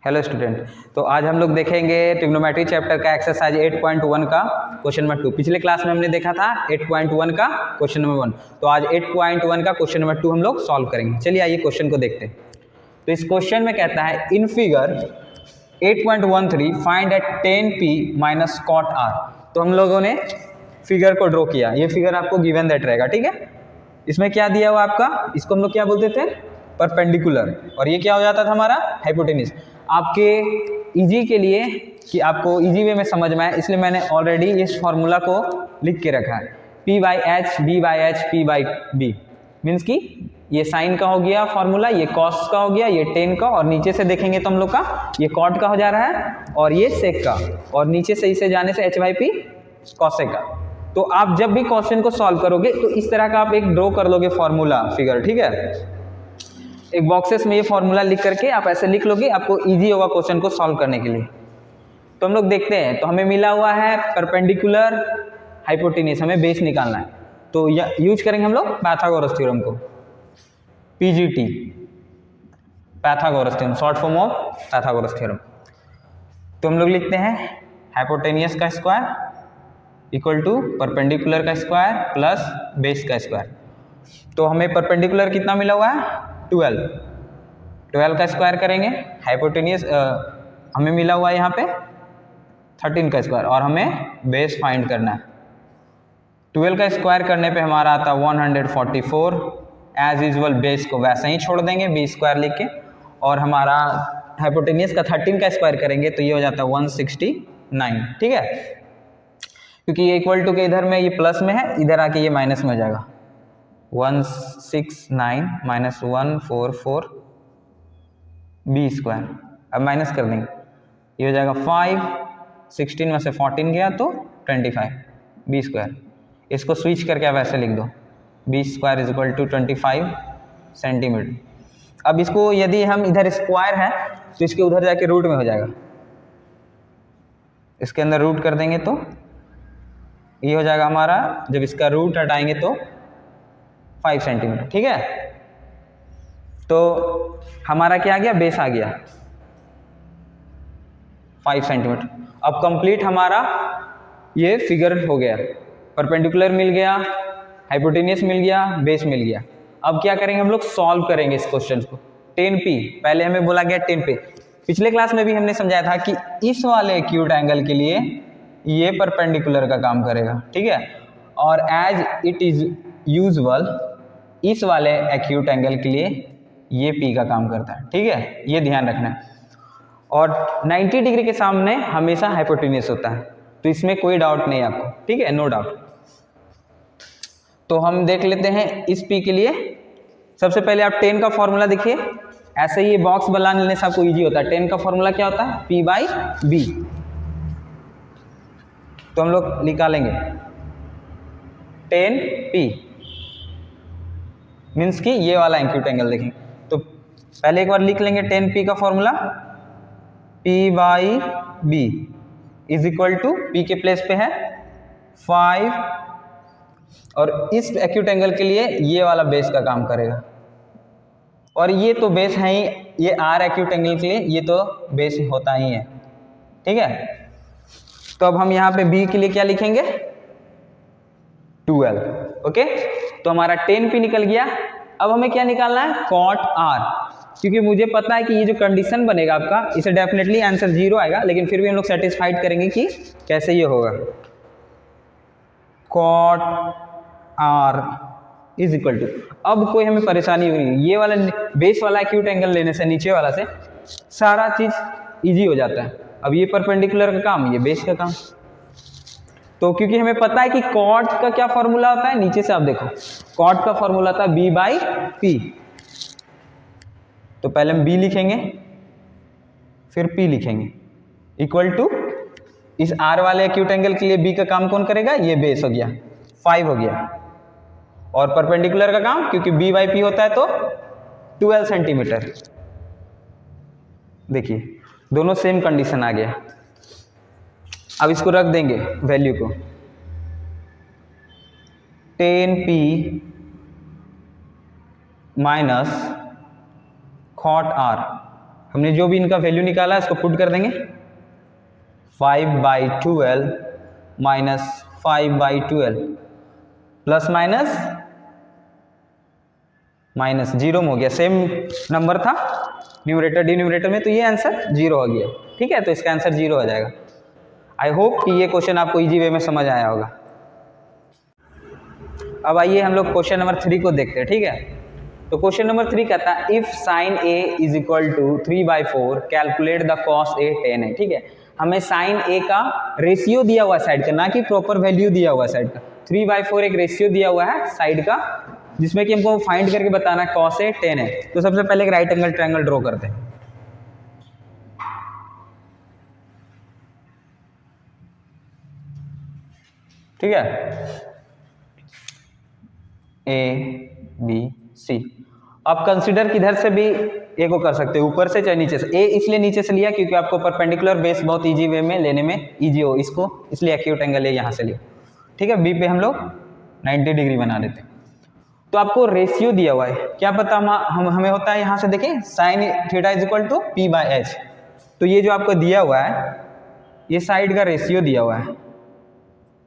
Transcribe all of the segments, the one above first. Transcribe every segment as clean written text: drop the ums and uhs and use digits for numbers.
Hello student, तो आज हम लोग देखेंगे ट्रिग्नोमेट्री चैप्टर का एक्सरसाइज 8.1 का क्वेश्चन नंबर 2। पिछले क्लास में हमने देखा था 8.1 का क्वेश्चन नंबर 1, तो आज 8.1 का क्वेश्चन नंबर 2 हम लोग सॉल्व करेंगे। चलिए आइए क्वेश्चन को देखते हैं। तो इस क्वेश्चन में कहता है in figure 8.13 find at 10p minus cot r। तो हम लोगों ने फिगर को ड्रॉ किया, ये फिगर आपको गिवन दैट रहेगा, ठीक है। इसमें क्या दिया हुआ आपका, इसको हम लोग क्या बोलते थे, परपेंडिकुलर, और ये क्या हो जाता था हमारा हाइपोटेन्यूज। आपके इजी के लिए कि आपको इजी वे में समझ में आए, इसलिए मैंने ऑलरेडी इस फॉर्मूला को लिख के रखा है। p/h b/h p/b मीन्स कि ये साइन का हो गया फॉर्मूला, ये कॉस का हो गया, ये टेन का, और नीचे से देखेंगे तो हम लोग का ये कॉट का हो जा रहा है और ये सेक का, और नीचे से इसे जाने से h/p कॉसेक का। तो आप जब भी क्वेश्चन को सॉल्व करोगे तो इस तरह का आप एक ड्रॉ कर लोगे फॉर्मूला फिगर, ठीक है। एक बॉक्सेस में ये फॉर्मूला लिख करके आप ऐसे लिख लोगे, आपको इजी होगा क्वेश्चन को सॉल्व करने के लिए। तो हम लोग देखते हैं, तो हमें मिला हुआ है परपेंडिकुलर हाइपोटेन्यूज, हमें बेस निकालना है। तो यूज करेंगे हम लोग पाइथागोरस थ्योरम को, PGT, Pythagoras theorem, short form of Pythagoras theorem. तो हम लोग लिखते हैं हाइपोटेन्यूज का स्क्वायर इक्वल टू परपेंडिकुलर का स्क्वायर प्लस बेस का स्क्वायर। तो हमें परपेंडिकुलर कितना मिला हुआ है, 12 का स्क्वायर करेंगे, हाइपोटेन्यूज हमें मिला हुआ है यहाँ पे 13 का स्क्वायर, और हमें बेस फाइंड करना है। 12 का स्क्वायर करने पे हमारा आता है 144। एज यूजुअल बेस को वैसे ही छोड़ देंगे बी स्क्वायर लिख के, और हमारा हाइपोटेन्यूज का 13 का स्क्वायर करेंगे तो ये हो जाता है 169, ठीक है। क्योंकि ये इक्वल टू के इधर में ये प्लस में है, इधर आके ये माइनस में हो जाएगा। 169 माइनस 144 बी स्क्वायर, अब माइनस कर देंगे, ये हो जाएगा 5, 16 में से 14 गया तो 25 बी स्क्वायर। इसको स्विच करके आप ऐसे लिख दो, B square is equal to 25 centimetre. अब इसको यदि हम इधर स्क्वायर है तो इसके उधर जाके रूट में हो जाएगा, इसके अंदर रूट कर देंगे तो ये हो जाएगा हमारा, जब इसका रूट हटाएंगे तो 5 सेंटीमीटर, ठीक है। तो हमारा क्या आ गया, बेस आ गया 5 सेंटीमीटर। अब कंप्लीट हमारा ये फिगर हो गया, परपेंडिकुलर मिल गया, हाइपोटेन्यूज मिल गया, बेस मिल गया। अब क्या करेंगे हम लोग, सॉल्व करेंगे इस क्वेश्चन को। 10p पहले हमें बोला गया 10p, पिछले क्लास में भी हमने समझाया था कि इस वाले एक्यूट एंगल के लिए ये परपेंडिकुलर का काम करेगा, ठीक है। और एज इट इज यूजुअल इस वाले एक्यूट एंगल के लिए ये p का काम करता है, ठीक है, ये ध्यान रखना है। और 90 डिग्री के सामने हमेशा हाइपोटेन्यूज होता है, तो इसमें कोई डाउट नहीं आपको, ठीक है, नो डाउट। तो हम देख लेते हैं इस p के लिए। सबसे पहले आप 10 का फॉर्मूला देखिए, ऐसे ही ये बॉक्स बना लेने से आपको इजी होता है। 10 का फॉर्मूला क्या होता है, p/b। तो हम लोग निकालेंगे 10p मीन्स कि ये वाला एक्यूट एंगल देखेंगे। तो पहले एक बार लिख लेंगे 10p का formula, p/b is equal to, p के प्लेस पे है 5, और इस एक्यूट एंगल के लिए ये वाला बेस का काम करेगा, और ये तो बेस है ही, ये r एक्यूट एंगल के लिए ये तो बेस होता ही है, ठीक है। तो अब हम यहाँ पे b के लिए क्या लिखेंगे, 12, ओके। तो हमारा 10p निकल गया। अब हमें क्या निकालना है, cot r, क्योंकि मुझे पता है कि ये जो कंडीशन बनेगा आपका, इसे डेफिनेटली आंसर 0 आएगा, लेकिन फिर भी हम लोग सेटिस्फाइड करेंगे कि कैसे ये होगा। cot r is equal to, अब कोई हमें परेशानी नहीं, ये वाला बेस वाला एक्यूट एंगल लेने से, नीचे वाला से सारा चीज इजी हो जाता है। अब ये परपेंडिकुलर का काम, ये बेस का काम। तो क्योंकि हमें पता है कि कॉट का क्या फॉर्मूला होता है, नीचे से आप देखो, कॉट का फॉर्मूला था b/p। तो पहले हम b लिखेंगे, फिर p लिखेंगे, इक्वल टू इस r वाले एक्यूट एंगल के लिए b का काम कौन करेगा, ये बेस हो गया, 5 हो गया, और परपेंडिकुलर का काम क्योंकि b/p होता है तो 12 सेंटीमीटर। देखिए दोनों सेम कंडीशन आ गया। अब इसको रख देंगे वैल्यू को, 10p माइनस cot r हमने जो भी इनका वैल्यू निकाला इसको पुट कर देंगे। 5/12 माइनस 5/12 प्लस माइनस माइनस 0 हो गया, सेम नंबर था न्यूमरेटर डिनोमिनेटर में, तो ये आंसर 0 हो गया। ठीक है, तो इसका आंसर 0 हो जाएगा। आई होप कि ये क्वेश्चन आपको इजी वे में समझ आया होगा। अब आइए हम लोग क्वेश्चन नंबर 3 को देखते हैं। ठीक है, तो क्वेश्चन नंबर 3 कहता है if sine A is equal to 3/4 calculate the cos A 10 है। ठीक है, हमें साइन ए का रेशियो दिया हुआ है साइड का, ना कि प्रॉपर वैल्यू दिया हुआ है साइड का। 3/4 एक रेशियो दिया हुआ है साइड का, जिसमें कि हमको फाइंड करके बताना है कॉस ए 10 है। तो सबसे पहले एक राइट एंगल ट्रायंगल ड्रॉ करते हैं। ठीक है, ABC। आप कंसीडर किधर से भी ए को कर सकते हो, ऊपर से चाहे नीचे से। ए इसलिए नीचे से लिया क्योंकि आपको परपेंडिकुलर बेस बहुत इजी वे में लेने में इजी हो इसको, इसलिए एक्यूट एंगल ए यहाँ से लिया। ठीक है, बी पे हम लोग 90 डिग्री बना देते हैं। तो आपको रेशियो दिया हुआ है, क्या पता हमें होता है यहाँ से देखें sine theta is equal to P/H। तो ये जो आपको दिया हुआ है ये साइड का रेशियो दिया हुआ है,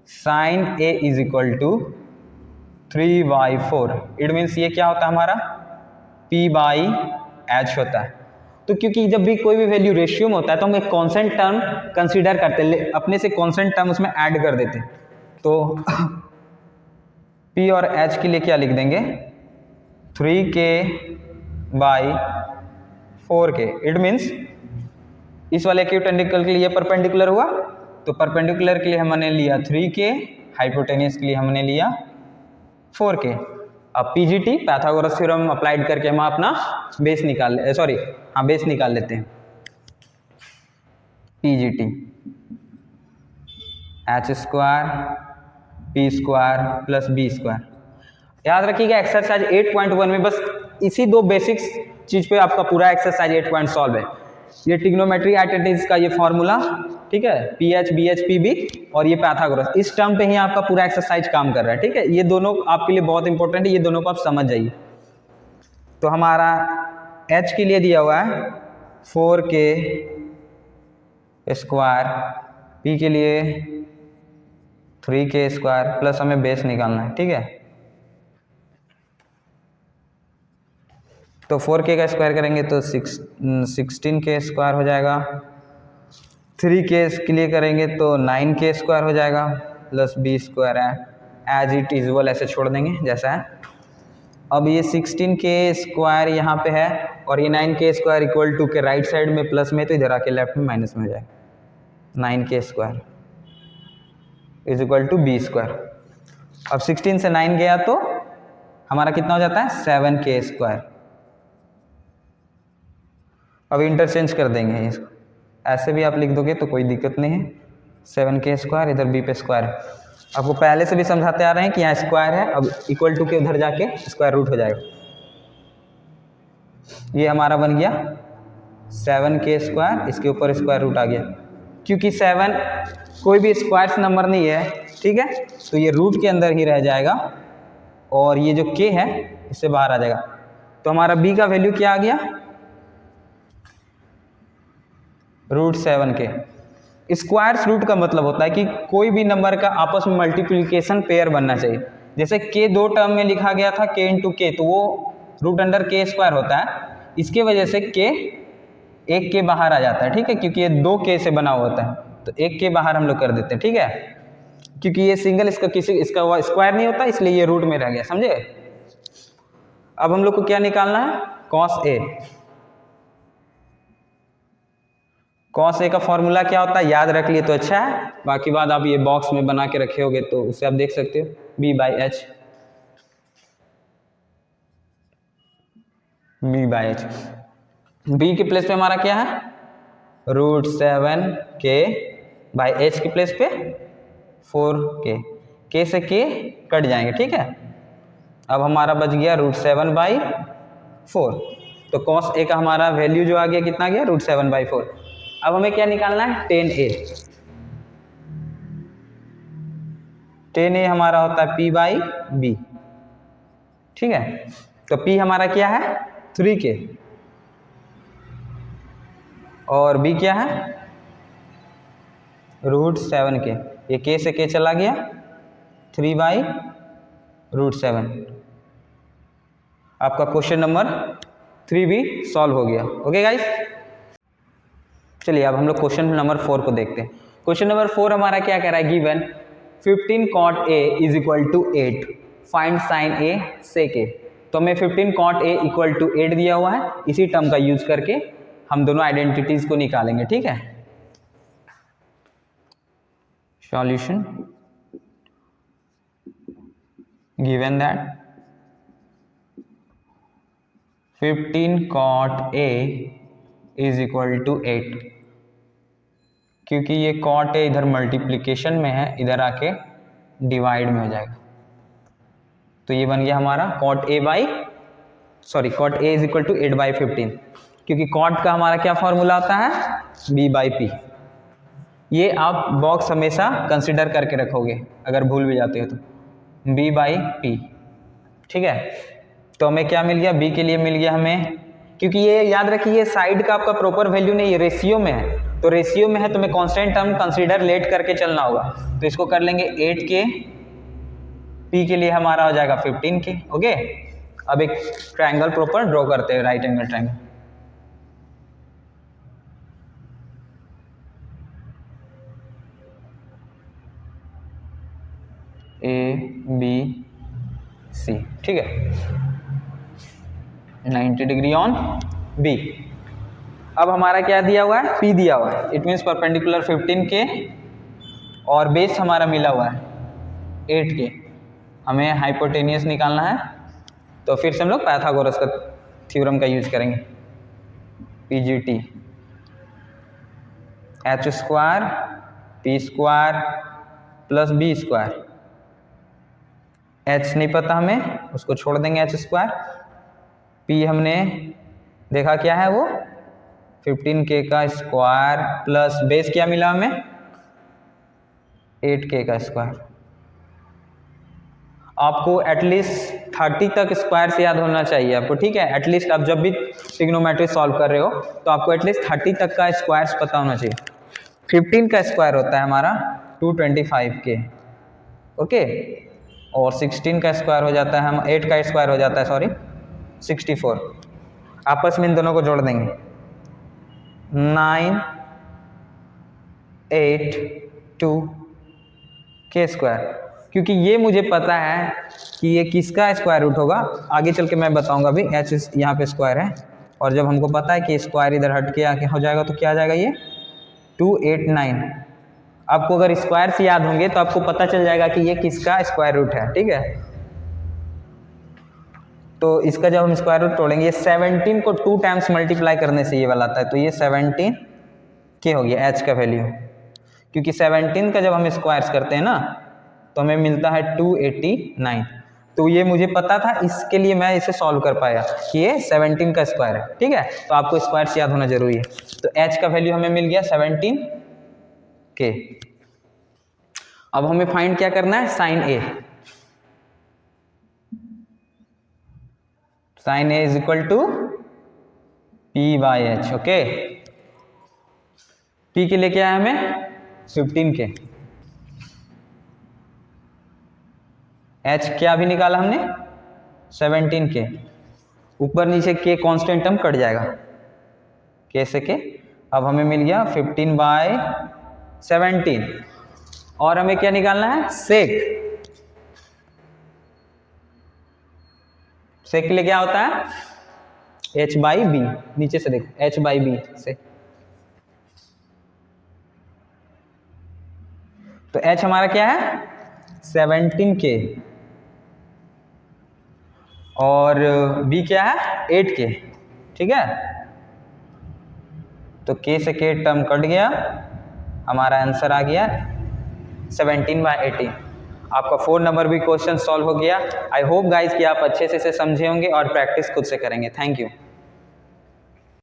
sine A is equal to 3/4। It means ये क्या होता है हमारा P/H होता है। तो क्योंकि जब भी कोई भी वैल्यू रेशियो में होता है तो हम एक कांस्टेंट टर्म कंसीडर करते हैं, अपने से कांस्टेंट टर्म उसमें ऐड कर देते हैं। तो P और H के लिए क्या लिख देंगे 3k/4k। इट मीन्स इस वाले एक्यूट एंगल के लिए परपेंडिकुलर हुआ, तो परपेंडिकुलर के लिए हमने लिया 3k, हाइपोटेनियस के लिए हमने लिया 4k। अब PGT पाइथागोरस थ्योरम अप्लाइड करके हम अपना बेस निकाल बेस निकाल लेते हैं। PGT H² P² plus B²। याद रखिएगा एक्सरसाइज 8.1 में बस इसी दो बेसिक्स चीज पे आपका पूरा एक्सरसाइज 8 पॉइंट सॉल्व है। ये ट्रिग्नोमेट्री आइडेंटिटीज का ये फॉर्मूला, ठीक है, PH BH PB और ये पाइथागोरस, इस टर्म पे ही आपका पूरा एक्सरसाइज काम कर रहा है। ठीक है, ये दोनों आपके लिए बहुत इंपॉर्टेंट है, ये दोनों को आप समझ जाइए। तो हमारा H के लिए दिया हुआ है 4k², P के लिए 3k² प्लस हमें बेस निकालना है। ठीक है, तो 4k का स्क्वायर करेंगे तो 16k² हो जाएगा, 3k के लिए करेंगे तो 9k² हो जाएगा प्लस B² है, एज इट इजुअल ऐसे छोड़ देंगे जैसा है। अब ये 16k² यहाँ पे है और ये 9k² इक्वल टू के राइट साइड में प्लस में, तो इधर आके लेफ्ट में माइनस में हो जाएगा। 9k² is equal to B²। अब 16 से 9 गया तो हमारा कितना हो जाता है 7k²। अब इंटरचेंज कर देंगे इसको, ऐसे भी आप लिख दोगे तो कोई दिक्कत नहीं है। 7k², इधर B पे स्क्वायर है। आपको पहले से भी समझाते आ रहे हैं कि यहाँ स्क्वायर है, अब इक्वल टू के उधर जाके स्क्वायर रूट हो जाएगा। ये हमारा बन गया 7k², इसके ऊपर स्क्वायर रूट आ गया। क्योंकि 7 कोई भी स्क्वायर्स नंबर नहीं है, ठीक है, तो ये रूट के अंदर ही रह जाएगा और ये जो k है इससे बाहर आ जाएगा। तो हमारा b का वैल्यू क्या आ गया √7k। स्क्वायर्स रूट का मतलब होता है कि कोई भी नंबर का आपस में मल्टीप्लिकेशन पेयर बनना चाहिए। जैसे k दो टर्म में लिखा गया था k इंटू k, तो वो √k² होता है। इसके वजह से k एक के बाहर आ जाता है। ठीक है, क्योंकि ये 2k से बना हुआ होता है, तो एक के बाहर हम लोग कर देते हैं। ठीक है, क्योंकि ये सिंगल इसका स्क्वायर नहीं होता, इसलिए ये रूट में रह गया। समझे? अब हम लोग को क्या निकालना है cos A। cos A का फॉर्मूला क्या होता है याद रख लिए तो अच्छा है, बाकी बात आप ये बॉक्स में बना के रखे होगे तो उससे आप देख सकते हो, B/H। B के प्लेस पे हमारा क्या है √7k, H के प्लेस पे 4k, k से k कट जाएंगे। ठीक है, अब हमारा बच गया √7/4। तो cos A का हमारा वैल्यू जो आ गया कितना गया √7/4। अब हमें क्या निकालना है 10A। 10A हमारा होता है P/B। ठीक है, तो P हमारा क्या है 3k, और बी क्या है √7k, ये k से k चला गया 3/√7। आपका क्वेश्चन नंबर 3 भी सॉल्व हो गया। ओके गाइस, चलिए अब हम लोग क्वेश्चन नंबर 4 को देखते हैं। क्वेश्चन नंबर 4 हमारा क्या कह रहा है, given 15 cot a = 8, find sin a sec a। तो हमें 15 cot a = 8 दिया हुआ है, इसी टर्म का यूज करके हम दोनों आइडेंटिटीज को निकालेंगे। ठीक है, solution given that 15 cot a = 8, क्योंकि ये cot a इधर मल्टीप्लिकेशन में है, इधर आके डिवाइड में हो जाएगा। तो ये बन गया हमारा cot a = 8/15, क्योंकि cot का हमारा क्या फॉर्मूला होता है b/p। ये आप बॉक्स हमेशा कंसिडर करके रखोगे, अगर भूल भी जाते हो तो b/p। ठीक है, तो हमें क्या मिल गया, b के लिए मिल गया हमें, क्योंकि ये याद रखिए ये साइड का आपका प्रॉपर वैल्यू नहीं, ये रेशियो में है, तो रेशियो में है तो हमें कांस्टेंट टर्म कंसीडर लेट करके चलना होगा। तो इसको कर लेंगे 8k, p के लिए हमारा हो जाएगा 15k। ओके, अब एक ट्रायंगल प्रॉपर ड्रॉ करते हैं, राइट एंगल ट्रायंगल। ABC, ठीक है, 90 डिग्री ऑन B। अब हमारा क्या दिया हुआ है, P दिया हुआ है, इट मीन्स परपेंडिकुलर 15k और बेस हमारा मिला हुआ है 8k। हमें हाइपोटेनियस निकालना है, तो फिर से हम लोग पाइथागोरस का थ्योरम का यूज करेंगे, PGT h² p² plus b²। h नहीं पता हमें, उसको छोड़ देंगे h²। p हमने देखा क्या है, वो 15k का स्क्वायर प्लस बेस क्या मिला हमें 8k का स्क्वायर। आपको एटलीस्ट 30 तक स्क्वायर से याद होना चाहिए आपको। ठीक है, एटलीस्ट आप जब भी ट्रिग्नोमेट्री सॉल्व कर रहे हो तो आपको एटलीस्ट 30 तक का स्क्वायर्स पता होना चाहिए। 15 का स्क्वायर होता है हमारा 225k। ओके, और 16 का स्क्वायर हो जाता है, हम 8 का स्क्वायर हो जाता है, सॉरी 64। आपस में इन दोनों को जोड़ देंगे 9 8 2k²। क्योंकि ये मुझे पता है कि ये किसका स्क्वायर रूट होगा, आगे चल के मैं बताऊंगा भी। h यहाँ पे स्क्वायर है, और जब हमको पता है कि स्क्वायर इधर हट के आके हो जाएगा तो क्या आ जाएगा, ये 289। आपको अगर स्क्वायर से याद होंगे तो आपको पता चल जाएगा कि ये किसका स्क्वायर रूट है। ठीक है, तो इसका जब हम स्क्वायर रूट तोड़ेंगे, ये 17 को 2 टाइम्स मल्टीप्लाई करने से ये वाला आता है, तो ये 17k हो गया h का वैल्यू। क्योंकि 17 का जब हम स्क्वायर्स करते हैं ना तो हमें मिलता है 289। तो ये मुझे पता था, इसके लिए मैं इसे सॉल्व कर पाया कि ये 17 का स्क्वायर है। ठीक है, तो आपको स्क्वायर से याद होना जरूरी है। तो h का वैल्यू हमें मिल गया 17k। अब हमें फाइंड क्या करना है, sine a। Sine a = p/h। Okay, p के लिए क्या है हमें 15k, h क्या भी निकाला हमने 17k, ऊपर नीचे k कांस्टेंट टर्म कट जाएगा, k से k। अब हमें मिल गया 15/17, और हमें क्या निकालना है, सेक। सेक के लिए क्या होता है h/b, नीचे से देखो h/b से। तो h हमारा क्या है 17k, और b क्या है 8k। ठीक है, तो k से k टर्म कट गया, हमारा आंसर आ गया 17/18। आपका 4 नंबर भी क्वेश्चन सॉल्व हो गया। आई होप गाइज कि आप अच्छे से इसे समझे होंगे और प्रैक्टिस खुद से करेंगे। Thank you.